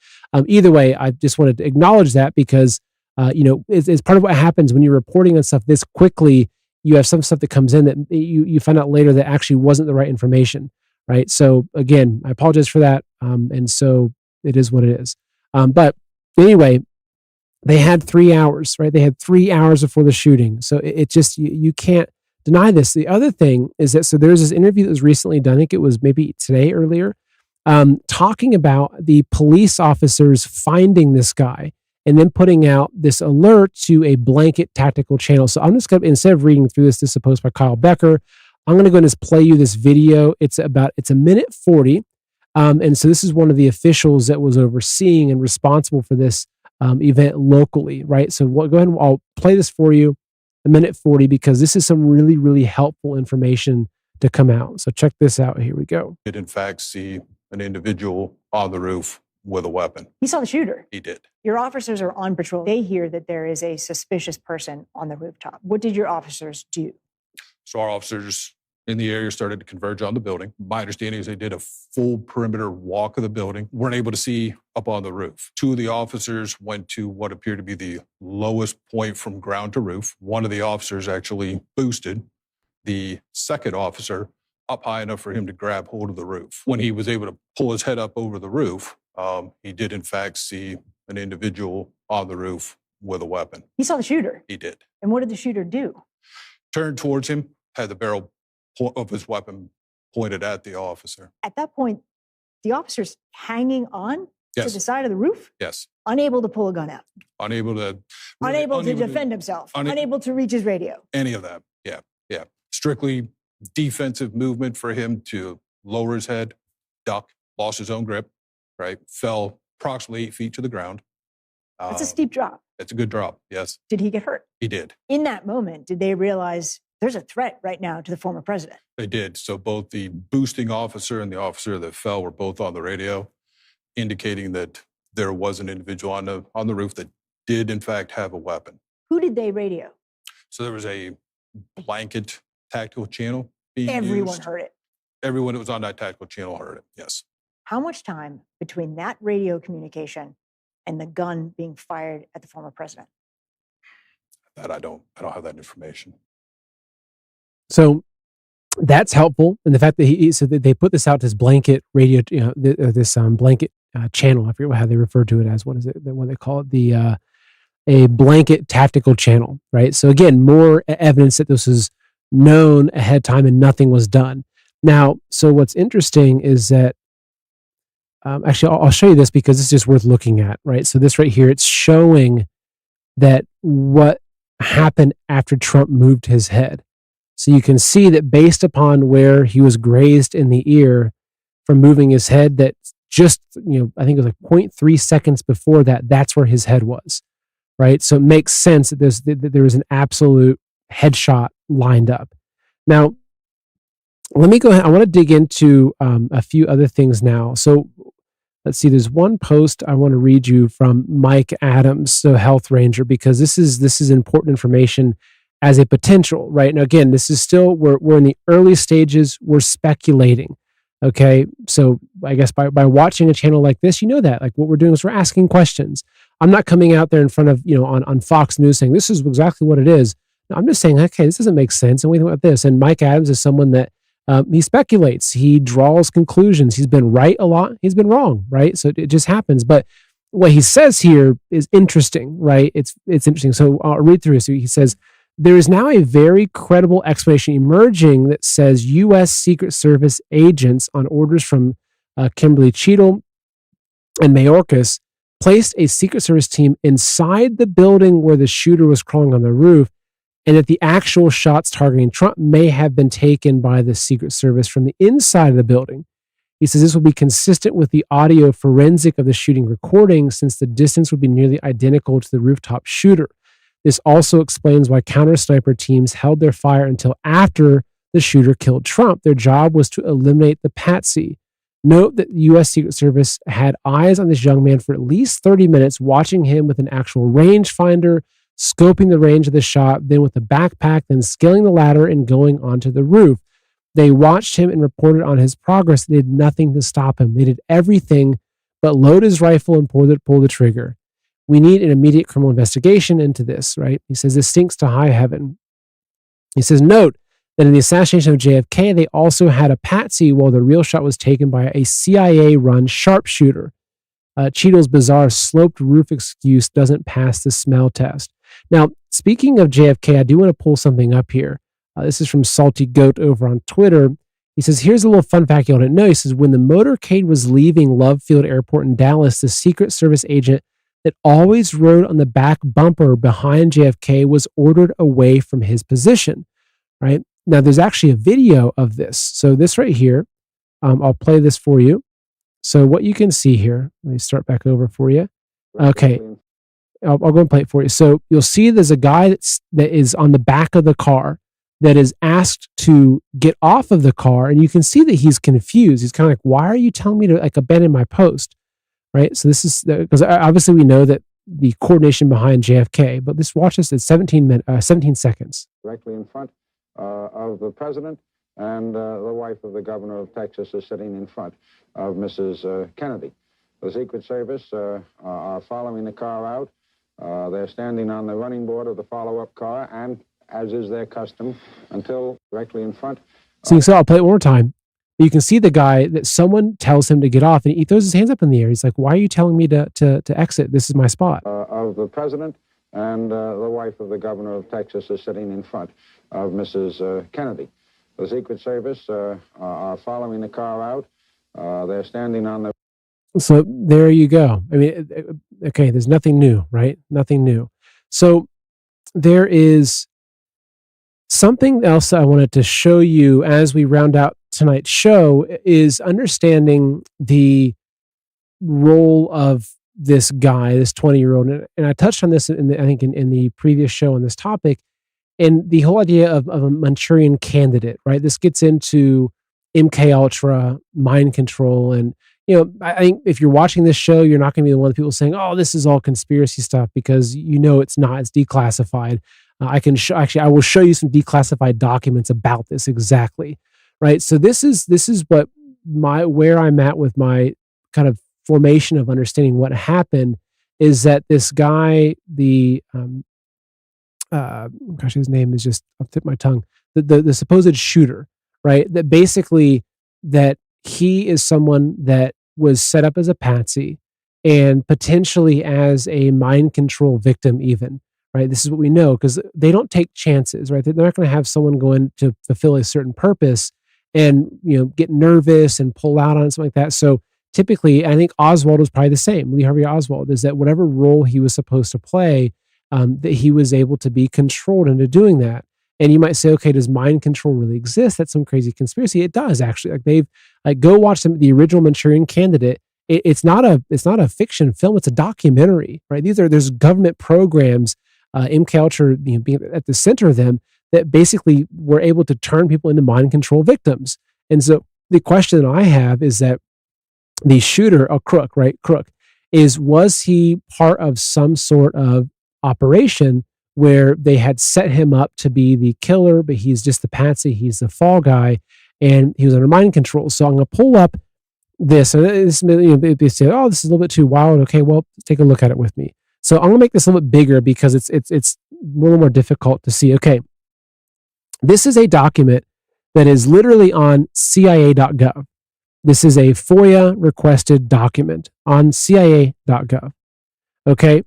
Either way, I just wanted to acknowledge that because, it's part of what happens when you're reporting on stuff this quickly. You have some stuff that comes in that you find out later that actually wasn't the right information, right? So again, I apologize for that. And so it is what it is. But anyway, they had 3 hours, right? They had 3 hours before the shooting. So it just, you can't deny this. The other thing is that, so there's this interview that was recently done, I think it was maybe today earlier, talking about the police officers finding this guy and then putting out this alert to a blanket tactical channel. So I'm just going to, instead of reading through this is a post by Kyle Becker, I'm going to go and just play you this video. It's a minute 40. And so this is one of the officials that was overseeing and responsible for this event locally, right? So go ahead and I'll play this for you. a minute 40, because this is some really, really helpful information to come out. So check this out. Here we go. Did in fact see an individual on the roof with a weapon. He saw the shooter. He did. Your officers are on patrol. They hear that there is a suspicious person on the rooftop. What did your officers do? So our officers in the area started to converge on the building. My understanding is they did a full perimeter walk of the building, weren't able to see up on the roof. Two of the officers went to what appeared to be the lowest point from ground to roof. One of the officers actually boosted the second officer up high enough for him to grab hold of the roof. When he was able to pull his head up over the roof, he did in fact see an individual on the roof with a weapon. He saw the shooter. He did. And what did the shooter do? Turned towards him, had the barrel of his weapon pointed at the officer. At that point, the officer's hanging on to the side of the roof, Yes. unable to pull a gun out, Unable to unable to defend himself, unable to reach his radio. any of that. Yeah. Yeah. Strictly defensive movement for him to lower his head, duck, lost his own grip, right? Fell approximately 8 feet to the ground. That's a steep drop. It's a good drop. Yes, Did he get hurt? he did. In that moment, did they realize there's a threat right now to the former president? They did. So both the boosting officer and the officer that fell were both on the radio, indicating that there was an individual on the roof that did in fact have a weapon. Who did they radio? So there was a blanket tactical channel being Everyone used. heard it. Everyone that was on that tactical channel heard it. Yes. How much time between that radio communication and the gun being fired at the former president? That I don't have that information. So that's helpful. And the fact that he said that they put this out, this blanket radio, this blanket channel. I forget how they refer to it as. What is it? What they call it? A blanket tactical channel, right? So again, more evidence that this was known ahead of time and nothing was done. Now, so what's interesting is that actually, I'll show you this because it's just worth looking at, right? So this right here, it's showing that what happened after Trump moved his head. So you can see that based upon where he was grazed in the ear from moving his head, that just, I think it was like 0.3 seconds before that, that's where his head was, right? So it makes sense that there was an absolute headshot lined up. Now, let me go ahead. I want to dig into a few other things now. So let's see. There's one post I want to read you from Mike Adams, so Health Ranger, because this is important information as a potential, right? Now, again, this is still, we're in the early stages. We're speculating. Okay. So I guess by watching a channel like this, that like what we're doing is we're asking questions. I'm not coming out there in front of, on Fox News saying this is exactly what it is. No, I'm just saying, okay, this doesn't make sense. And we think about this. And Mike Adams is someone that he speculates, he draws conclusions. He's been right a lot. He's been wrong, right? So it just happens. But what he says here is interesting, right? It's interesting. So I'll read through it. So he says, there is now a very credible explanation emerging that says U.S. Secret Service agents on orders from Kimberly Cheadle and Mayorkas placed a Secret Service team inside the building where the shooter was crawling on the roof, and that the actual shots targeting Trump may have been taken by the Secret Service from the inside of the building. He says this will be consistent with the audio forensic of the shooting recording, since the distance would be nearly identical to the rooftop shooter. This also explains why counter-sniper teams held their fire until after the shooter killed Trump. Their job was to eliminate the patsy. Note that the U.S. Secret Service had eyes on this young man for at least 30 minutes, watching him with an actual rangefinder, scoping the range of the shot, then with the backpack, then scaling the ladder and going onto the roof. They watched him and reported on his progress. They did nothing to stop him. They did everything but load his rifle and pull the trigger. We need an immediate criminal investigation into this, right? He says, this stinks to high heaven. He says, note that in the assassination of JFK, they also had a patsy while the real shot was taken by a CIA-run sharpshooter. Cheadle's bizarre sloped roof excuse doesn't pass the smell test. Now, speaking of JFK, I do want to pull something up here. This is from Salty Goat over on Twitter. He says, here's a little fun fact you all didn't know. He says, when the motorcade was leaving Love Field Airport in Dallas, the Secret Service agent that always rode on the back bumper behind JFK was ordered away from his position, right? Now, there's actually a video of this. So this right here, I'll play this for you. So what you can see here, let me start back over for you. Okay. I'll go and play it for you. So you'll see there's a guy that is on the back of the car that is asked to get off of the car, and you can see that he's confused. He's kind of like, "Why are you telling me to like abandon my post?" Right. So this is because obviously we know that the coordination behind JFK, but watch this at 17 seconds. Directly in front of the president, and the wife of the governor of Texas is sitting in front of Mrs. Kennedy. The Secret Service are following the car out. They're standing on the running board of the follow-up car, and as is their custom, until directly in front. So you can see, I'll play it one more time. You can see the guy that someone tells him to get off, and he throws his hands up in the air. He's like, "Why are you telling me to exit? This is my spot." Of the president, and the wife of the governor of Texas is sitting in front of Mrs. Kennedy. The Secret Service are following the car out. They're standing on the... So there you go. I mean, okay, there's nothing new, right? Nothing new. So there is something else I wanted to show you as we round out tonight's show is understanding the role of this guy, this 20-year-old. And I touched on this I think in the previous show on this topic, and the whole idea of a Manchurian candidate, right? This gets into MK Ultra, mind control. And, I think if you're watching this show, you're not going to be the one of the people saying, "Oh, this is all conspiracy stuff," because it's not, it's declassified. I will show you some declassified documents about this exactly. Right. So this is what where I'm at with my kind of formation of understanding what happened is that this guy, his name is just up tip my tongue, the supposed shooter, right? That basically that he is someone that was set up as a patsy and potentially as a mind control victim even, right? This is what we know because they don't take chances, right? They're not going to have someone go in to fulfill a certain purpose and, get nervous and pull out on it, something like that. So typically, I think Oswald was probably the same. Lee Harvey Oswald is that whatever role he was supposed to play, that he was able to be controlled into doing that. And you might say, okay, does mind control really exist? That's some crazy conspiracy. It does actually. Go watch the original Manchurian Candidate. It's not a fiction film. It's a documentary, right? There's government programs, MK Ultra being at the center of them, that basically were able to turn people into mind control victims. And so the question I have is that the shooter, Crook, was he part of some sort of operation where they had set him up to be the killer, but he's just the patsy, he's the fall guy, and he was under mind control. So I'm going to pull up this, and they say, "Oh, this is a little bit too wild." Okay, well, take a look at it with me. So I'm going to make this a little bit bigger because it's a little more difficult to see. Okay, this is a document that is literally on CIA.gov. This is a FOIA requested document on CIA.gov. Okay.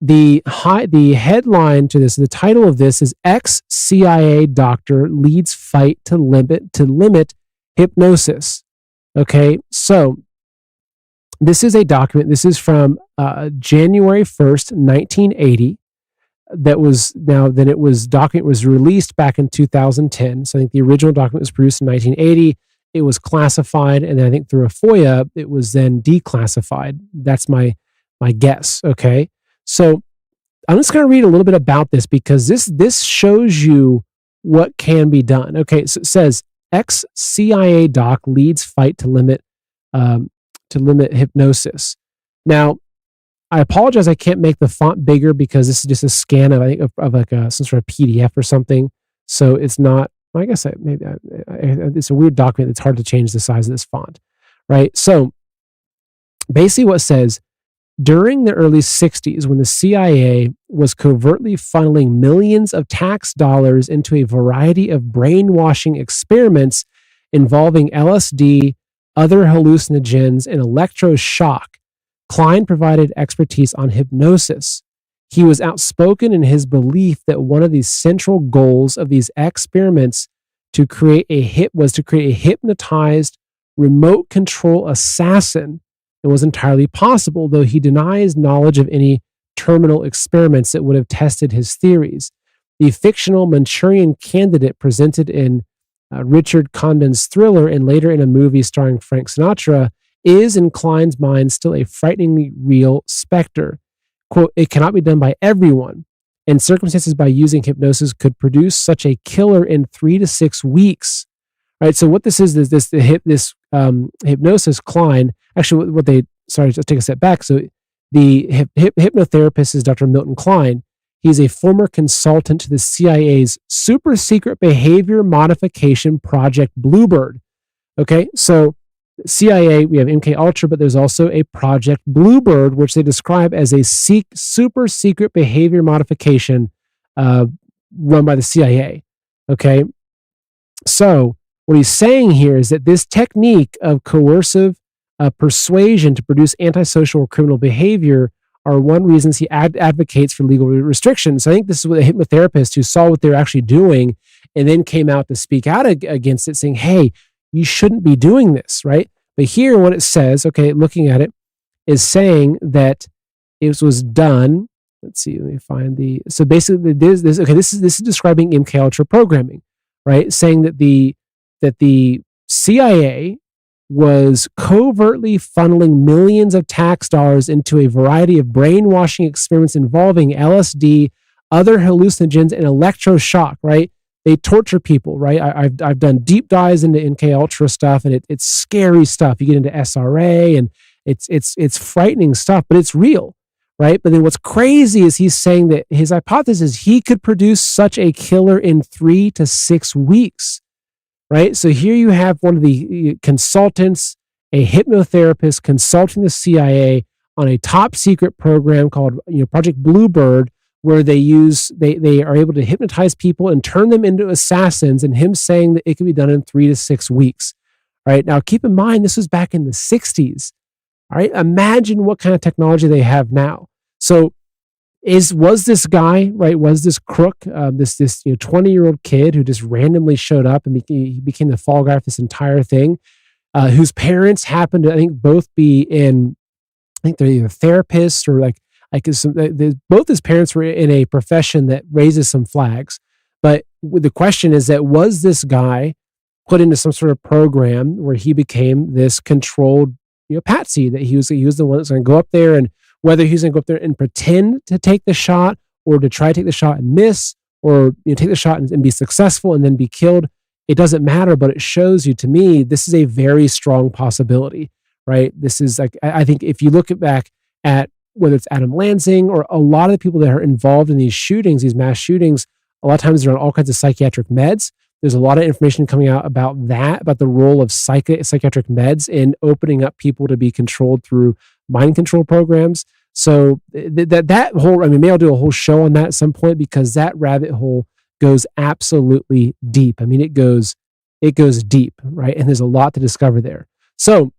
The headline to this, the title of this is "Ex-CIA Doctor Leads Fight to Limit Hypnosis." Okay. So this is a document. This is from January 1st, 1980. Document was released back in 2010. So I think the original document was produced in 1980. It was classified, and then I think through a FOIA, it was then declassified. That's my guess. Okay, so I'm just going to read a little bit about this because this shows you what can be done. Okay, so it says ex-CIA doc leads fight to limit hypnosis. Now, I apologize, I can't make the font bigger because this is just a scan of like some sort of PDF or something. So it's not. I guess it's a weird document. It's hard to change the size of this font, right? So basically what it says, during the early 60s, when the CIA was covertly funneling millions of tax dollars into a variety of brainwashing experiments involving LSD, other hallucinogens, and electroshock, Klein provided expertise on hypnosis. He was outspoken in his belief that one of the central goals of these experiments was to create a hypnotized, remote control assassin. It was entirely possible, though he denies knowledge of any terminal experiments that would have tested his theories. The fictional Manchurian Candidate presented in Richard Condon's thriller and later in a movie starring Frank Sinatra is, in Klein's mind, still a frighteningly real specter. quote, it cannot be done by everyone. And circumstances by using hypnosis could produce such a killer in 3 to 6 weeks. Right. So what this is this hypnosis Klein, actually what they, sorry, just take a step back. So the hypnotherapist is Dr. Milton Klein. He's a former consultant to the CIA's super secret behavior modification project Bluebird. Okay. So CIA, we have MK Ultra, but there's also a project Bluebird, which they describe as a super secret behavior modification run by the CIA. Okay. So what he's saying here is that this technique of coercive persuasion to produce antisocial or criminal behavior are one reasons he advocates for legal restrictions. So I think this is what a hypnotherapist who saw what they were actually doing and then came out to speak out against it, saying, hey, you shouldn't be doing this, right? But here what it says, okay, looking at it, is saying that it was done. Let's see, let me find the, so basically this is describing MK Ultra programming, right? Saying that the CIA was covertly funneling millions of tax dollars into a variety of brainwashing experiments involving LSD, other hallucinogens, and electroshock, right? They torture people, right? I've done deep dives into MK Ultra stuff, and it's scary stuff. You get into SRA, and it's frightening stuff, but it's real, right? But then what's crazy is he's saying that his hypothesis is he could produce such a killer in 3 to 6 weeks. Right. So here you have one of the consultants, a hypnotherapist consulting the CIA on a top secret program called, Project Bluebird, where they are able to hypnotize people and turn them into assassins, and him saying that it can be done in 3 to 6 weeks. Right. Now, keep in mind, this was back in the 60s. All right. Imagine what kind of technology they have now. So was this guy, right? Was this crook, this 20-year-old kid who just randomly showed up and he became the fall guy for this entire thing, whose parents happened to, I think, both be in, I think they're either therapists or both his parents were in a profession that raises some flags. But the question is that, was this guy put into some sort of program where he became this controlled, patsy, that he was the one that's going to go up there, and whether he's going to go up there and pretend to take the shot or to try to take the shot and miss, or take the shot and be successful and then be killed, it doesn't matter. But it shows you, to me, this is a very strong possibility, right? This is like, I think if you look back at whether it's Adam Lansing or a lot of the people that are involved in these shootings, these mass shootings, a lot of times they're on all kinds of psychiatric meds. There's a lot of information coming out about that, about the role of psychiatric meds in opening up people to be controlled through mind control programs. So that whole, maybe I'll do a whole show on that at some point, because that rabbit hole goes absolutely deep. It goes deep, right? And there's a lot to discover there. So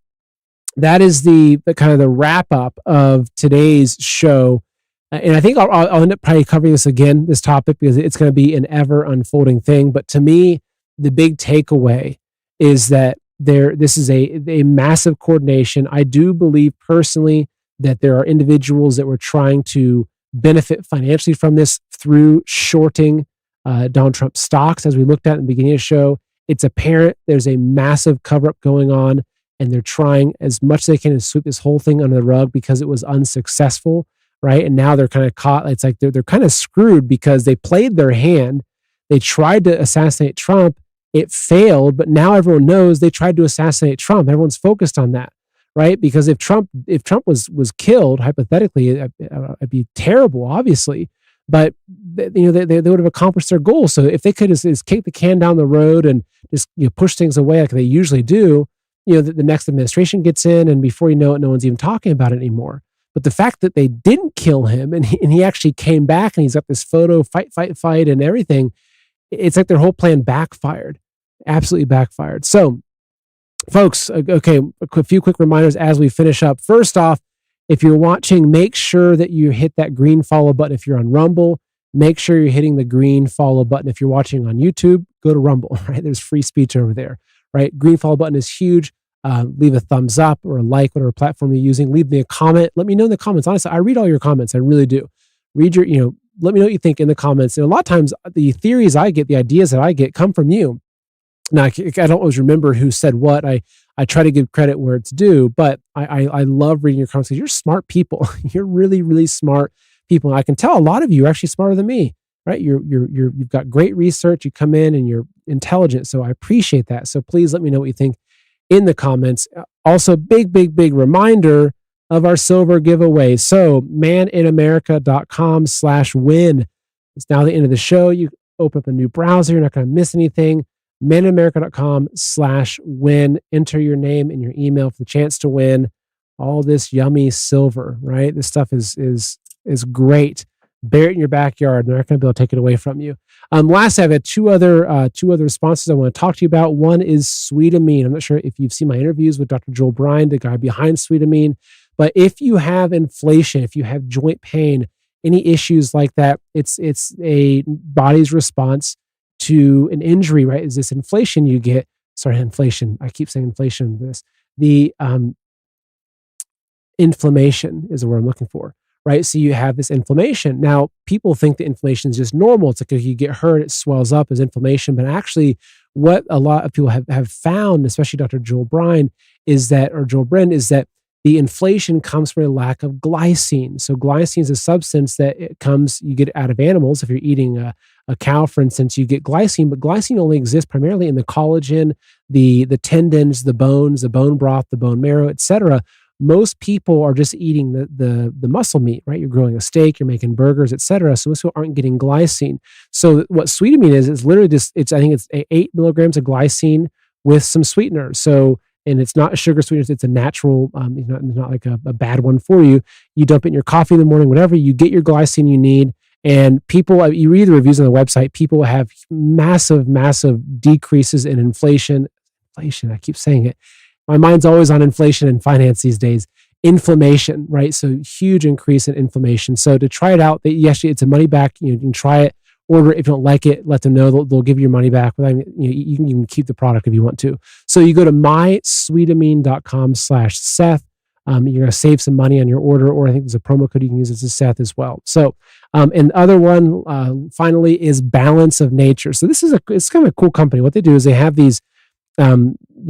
that is the kind of the wrap up of today's show. And I think I'll end up probably covering this topic, because it's going to be an ever unfolding thing. But to me, the big takeaway is that this is a massive coordination. I do believe personally that there are individuals that were trying to benefit financially from this through shorting Donald Trump stocks. As we looked at in the beginning of the show, it's apparent there's a massive cover-up going on, and they're trying as much as they can to sweep this whole thing under the rug because it was unsuccessful, right? And now they're kind of caught. It's like they're kind of screwed because they played their hand. They tried to assassinate Trump. It failed, but now everyone knows they tried to assassinate Trump. Everyone's focused on that, right? Because if Trump was killed, hypothetically, it'd be terrible, obviously. But they would have accomplished their goal. So if they could just kick the can down the road and just push things away like they usually do, the next administration gets in, and before you know it, no one's even talking about it anymore. But the fact that they didn't kill him, and he actually came back, and he's got this photo, fight, and everything, it's like their whole plan backfired, absolutely backfired. So, folks, okay, a few quick reminders as we finish up. First off, if you're watching, make sure that you hit that green follow button. If you're on Rumble, make sure you're hitting the green follow button. If you're watching on YouTube, go to Rumble, right? There's free speech over there, right? Green follow button is huge. Leave a thumbs up or a like, whatever platform you're using. Leave me a comment. Let me know in the comments. Honestly, I read all your comments. I really do. Read your, let me know what you think in the comments. And a lot of times the theories I get, the ideas that I get come from you. Now, I don't always remember who said what. I try to give credit where it's due, but I love reading your comments because you're smart people. You're really, really smart people. And I can tell a lot of you are actually smarter than me, right? You've got great research. You come in and you're intelligent. So I appreciate that. So please let me know what you think in the comments. Also, big reminder of our silver giveaway. So maninamerica.com/win. It's now the end of the show. You open up a new browser. You're not going to miss anything. maninamerica.com/win. Enter your name and your email for the chance to win all this yummy silver, right? This stuff is great. Bear it in your backyard. They're not going to be able to take it away from you. Last, I've had two other sponsors I want to talk to you about. One is Sweetamine. I'm not sure if you've seen my interviews with Dr. Joel Bryan, the guy behind Sweetamine, but if you have inflation, if you have joint pain, any issues like that, it's a body's response to an injury, right? Is this inflation you get? Sorry, inflation. I keep saying inflation. The inflammation is the word I'm looking for, right? So you have this inflammation. Now, people think that inflammation is just normal. It's like if you get hurt, it swells up as inflammation. But actually, what a lot of people have found, especially Dr. Joel Bryan, is that the inflation comes from a lack of glycine. So glycine is a substance that you get out of animals. If you're eating a cow, for instance, you get glycine, but glycine only exists primarily in the collagen, the tendons, the bones, the bone broth, the bone marrow, etc. Most people are just eating the muscle meat, right? You're grilling a steak, you're making burgers, etc. So most people aren't getting glycine. So what Sweetamine is literally just, I think it's 8 milligrams of glycine with some sweetener. So, and it's not a sugar sweetener, it's a natural, not like a bad one for you. You dump it in your coffee in the morning, whatever, you get your glycine you need. And people, you read the reviews on the website, people have massive decreases in inflation. I keep saying it. My mind's always on inflation and finance these days. Inflammation, right? So huge increase in inflammation. So to try it out, it's a money back. You can try it, order it. If you don't like it, let them know. They'll give you your money back. You can even keep the product if you want to. So you go to mysweetamine.com/Seth. You're going to save some money on your order, or I think there's a promo code you can use as a Seth as well. So, and the other one, finally, is Balance of Nature. So this is it's kind of a cool company. What they do is they have these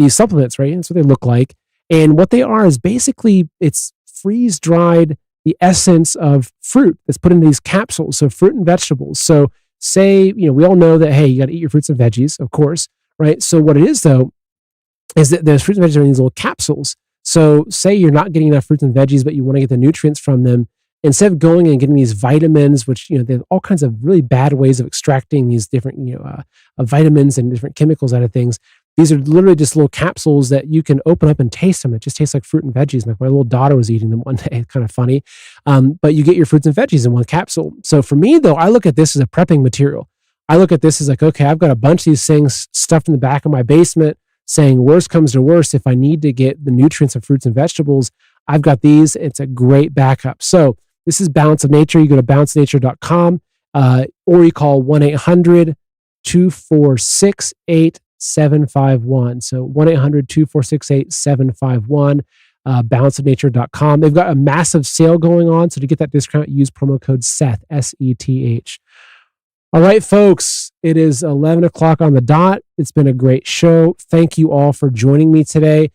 supplements, right? That's what they look like. And what they are is basically it's freeze dried the essence of fruit that's put into these capsules. So fruit and vegetables. So say, we all know that, hey, you got to eat your fruits and veggies, of course, right? So what it is though, is that there's fruits and veggies are in these little capsules. So say you're not getting enough fruits and veggies, but you want to get the nutrients from them. Instead of going and getting these vitamins, which, they have all kinds of really bad ways of extracting these different, vitamins and different chemicals out of things. These are literally just little capsules that you can open up and taste them. It just tastes like fruit and veggies. Like my little daughter was eating them one day. Kind of funny. But you get your fruits and veggies in one capsule. So for me though, I look at this as a prepping material. I look at this as like, okay, I've got a bunch of these things stuffed in the back of my basement saying worst comes to worst. If I need to get the nutrients of fruits and vegetables, I've got these. It's a great backup. So this is Balance of Nature. You go to balanceofnature.com or you call 1-800-246-8751. So 1-800-246-8751, balanceofnature.com. They've got a massive sale going on. So to get that discount, use promo code Seth, SETH. All right, folks, it is 11 o'clock on the dot. It's been a great show. Thank you all for joining me today.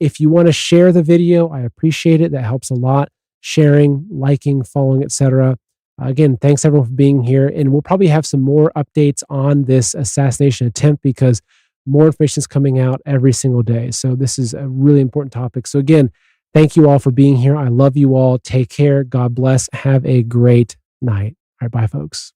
If you want to share the video, I appreciate it. That helps a lot. Sharing, liking, following, etc. Again, thanks everyone for being here. And we'll probably have some more updates on this assassination attempt because more information is coming out every single day. So this is a really important topic. So again, thank you all for being here. I love you all. Take care. God bless. Have a great night. All right, bye, folks.